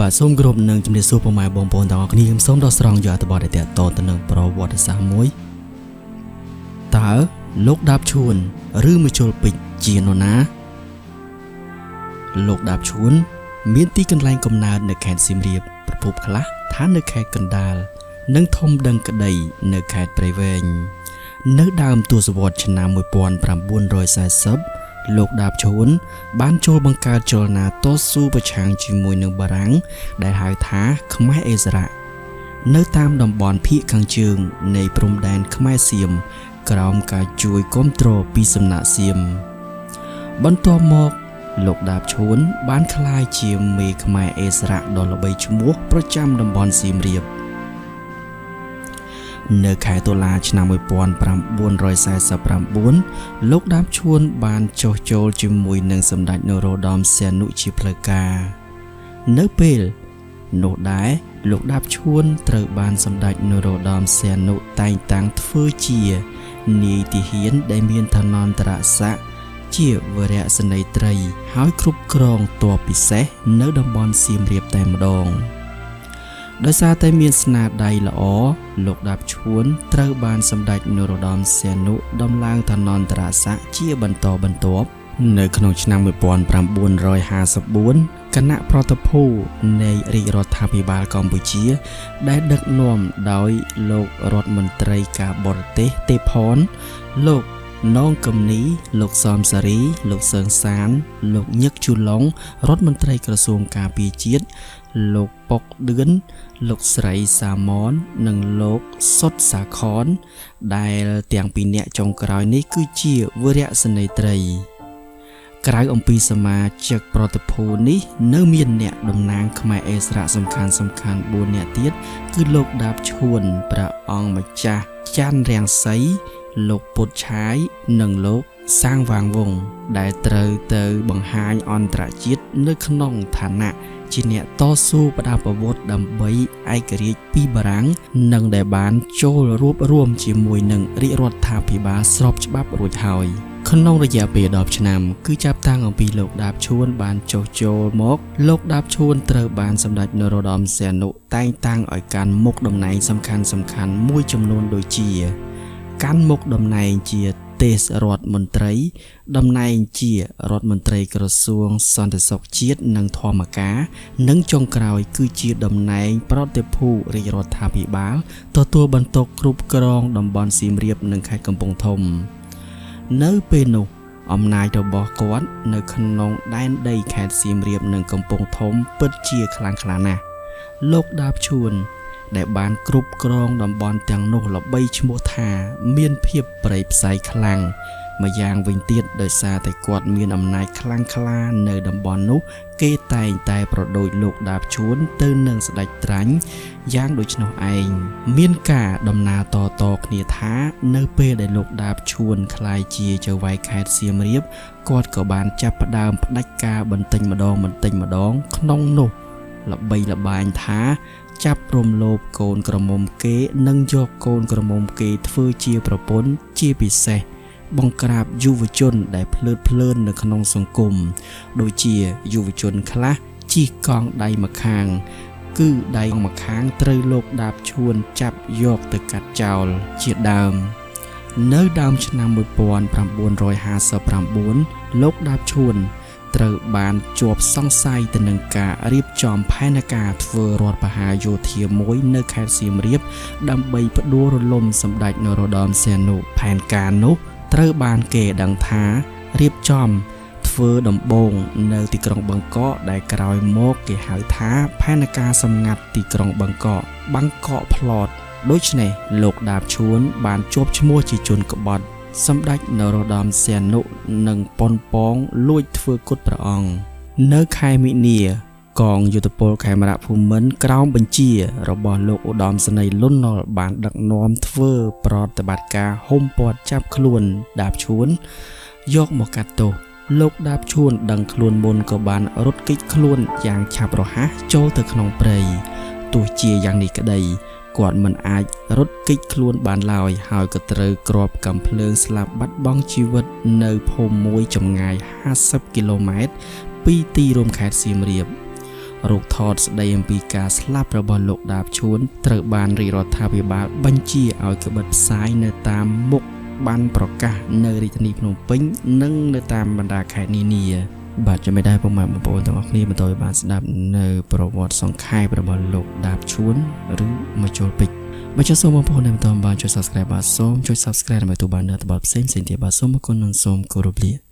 បាទសូមគោរពនឹងជំរាបសួរពុកម៉ែបងប្អូនទាំងអស់គ្នាខ្ញុំសូមដកស្រង់យកអត្ថបទដែលតទៅនឹងប្រវត្តិសាស្ត្រមួយតើលោកដាបឈួនឬមជុលពេជ្រជានរណាលោកដាបឈួនមានទីកន្លែងកំណើតនៅខេត្តសៀមរាបប្រភពខ្លះថានៅខេត្តកណ្ដាលនិងធំដឹងក្តីនៅខេត្តព្រៃវែងនៅដើមទសវត្សរ៍ឆ្នាំ1940លោកដាបឈួនបានចូលបង្កើតចលនាតស៊ូប្រឆាំងជាមួយនឹងបារាំងដែលហៅថាខ្មែរអេសារ៉ានៅតាមតំបន់ភាគខាងជើងនៃព្រំដែនខ្មែរសៀមក្រោមការជួយគាំទ្រពីសំណាក់សៀមបន្ទាប់មកលោកដាបឈួនបានក្លាយជាមេខ្មែរអេសារ៉ាដ៏ល្បីឈ្មោះប្រចាំតំបន់សៀមរាបនៅខែតុលាឆ្នាំ1949លោកដាបឈួនបានចុះចូលជាមួយនឹងសម្ដេចនរោត្តមសីហនុជាផ្លូវការនៅពេលនោះដែរលោកដាបឈួនត្រូវបានសម្ដេចនរោត្តមសីហនុតែងតាំងធ្វើជានាយទាហានដែលមានឋានន្តរស័ក្តិជាវរៈសេនីយ៍ត្រីហើយគ្រប់គ្រងទ័ពពិសេសនៅតំបន់សៀមរាបតែម្ដងដោយសារតែមានស្នាដៃល្អលោកដាបឈួនត្រូវបានសម្ដេចនរោត្តមសីហនុដំឡើងឋានន្តរស័ក្តិជាបន្តបន្ទាប់នៅក្នុងឆ្នាំ1954គណៈប្រតិភូនៃរាជរដ្ឋាភិបាលកម្ពុជាដែលដឹកនាំដោយលោករដ្ឋមន្ត្រីការបរទេសទេផនលោកនងកំនីលោកសំសារីលោកសឿងសានលោកញឹកជូឡុងរដ្ឋមន្ត្រីក្រសួងការពារជាតិលោកប៉ុកឌឿនលោកស្រីសាមននិងលោកសុតសាខនដែលទាំងពីរនាក់ចុងក្រោយនេះគឺជាវរៈសេនីយ៍ត្រីក្រៅអំពីសមាជិកប្រតិភូនេះនៅមានអ្នកតំណាងខ្មែរអេសារ៉ាសំខាន់4នាក់ទៀតគឺលោកដាបឈួនព្រះអង្គម្ចាស់ច័ន្ទរាំងសីលោកពុតឆាយនិងលោកសាងវាងវងដែលត្រូវទៅបង្ហាញអន្តរជាតិនៅក្នុងឋានៈជាអ្នកតស៊ូផ្ដាប់អាវុធដើម្បីឯករាជ្យពីបារាំងនិងដែលបានចូលរួបរួមជាមួយនឹងរាជរដ្ឋាភិបាលស្របច្បាប់រួចហើយក្នុងរយៈពេល10ឆ្នាំគឺចាប់តាំងអំពីលោកដាបឈួនបានចុះចូលមកលោកដាបឈួនត្រូវបានសម្ដេចនរោត្តមសីហនុតែងតាំងឲ្យកាន់មុខតំណែងសំខាន់មួយចំនួនដូចជាកាន់មុខតំណែងជាទេសរដ្ឋមន្ត្រីតំណែងជារដ្ឋមន្ត្រីក្រសួងសន្តិសុខជាតិនិងធម្មការនិងចុងក្រោយគឺជាតំណែងប្រតិភូរាជរដ្ឋាភិបាលទទួលបន្ទុកគ្រប់គ្រងតំបន់សៀមរាបនិងខេត្តកំពង់ធំនៅពេលនោះអំណាចរបស់គាត់នៅក្នុងដែនដីខេត្តសៀមរាបនិងកំពង់ធំពិតជាខ្លាំងក្លាណាស់លោកដាបឈួនដែលបានគ្រប់គ្រងតំបន់ទាំងនោះល្បីឈ្មោះថាមានភាពប្រៃផ្សៃខ្លាំងម្យ៉ាងវិញទៀតដោយសារតែគាត់មានអំណាចខ្លាំងក្លានៅតំបន់នោះគេតែងតែប្រដូចលោកដាបឈួនទៅនឹងស្ដេចត្រាញ់យ៉ាងដូចនោះឯងមានការដំណើរតគ្នាថានៅពេលដែលលោកដាបឈួនក្លាយជាចៅហ្វាយខេត្តសៀមរាបគាត់ក៏បានចាប់ផ្ដើមផ្ដាច់ការបន្តិចម្ដងក្នុងនោះល្បីល្បាញថាចាប់រំលោភកូនក្រមុំគេនិងយកកូនក្រមុំគេធ្វើជាប្រពន្ធជាពិសេសបង្ក្រាបយុវជនដែលភ្លើតភ្លើននៅក្នុងសង្គមដូចជាយុវជនខ្លះជិះកង់ដៃម្ខាងគឺដៃម្ខាងត្រូវលោកដាបឈួនចាប់យកទៅកាត់ចោលជាដើមនៅដើមឆ្នាំ1959លោកដាបឈួនត្រូវបានជាប់សង្ស័យទៅនឹងការរៀបចំផែនការធ្វើរដ្ឋប្រហារយោធាមួយនៅខេត្តសៀមរាបដើម្បីផ្ដួលរលំសម្ដេចនរោត្តមសីហនុផែនការនោះត្រូវបានគេដឹងថារៀបចំធ្វើដំបូងនៅទីក្រុងបឹងកកដែលក្រោយមកគេហៅថាផែនការសម្ងាត់ទីក្រុងបឹងកកផ្លតដូច្នេះលោកដាបឈួនបានជាប់ឈ្មោះជាជនក្បត់សម្ដេចនរោត្តមសីហនុនិងប៉ុនប៉ងលួចធ្វើគុតព្រះអង្គនៅខែមិនិនាកងយុទ្ធពលខេមរៈភូមិន្ទក្រោមបញ្ជារបស់លោកឧត្តមសេនីយ៍លន់នល់បានដឹកនាំធ្វើប្រតិបត្តិការហុំព័ទ្ធចាប់ខ្លួនដាបឈួនយកមកកាត់ទោសលោកដាបឈួនដឹងខ្លួនមុនក៏បានរត់គេចខ្លួនយ៉ាងឆាប់រហ័សចូលទៅក្នុងព្រៃទោះជាយ៉ាងនេះក្តីគាត់មិនអាចរត់គេចខ្លួនបានឡើយហើយក៏ត្រូវគ្របកាំភ្លើងស្លាប់បាត់បង់ជីវិតនៅភូមិមួយចម្ងាយ50គីឡូម៉ែត្រពីទីរួមខេត្តសៀមរាប រូបថតស្ដីអំពីការស្លាប់របស់លោកដាបឈួនត្រូវបានរាជរដ្ឋាភិបាលបញ្ជាឲ្យក្បិតផ្សាយនៅតាមមុខបានប្រកាសនៅរាជធានីភ្នំពេញនិងនៅតាមបណ្ដាខេត្តនានាបាទចាំមិនដែរពុកម៉ែបងប្អូនទាំងអស់គ្នាបន្តឲ្យបានស្ដាប់នៅប្រវត្តិសង្ខេបរបស់លោកដាបឈួនឬមកជុលពេជ្របើចង់សូមបងប្អូនដែលមិនទាន់បានចុច Subscribe បាទសូមចុច Subscribe ដើម្បីទទួលបាននៅបទផ្សេងៗទៀតបាទសូមអរគុណនិងសូមគោរពលា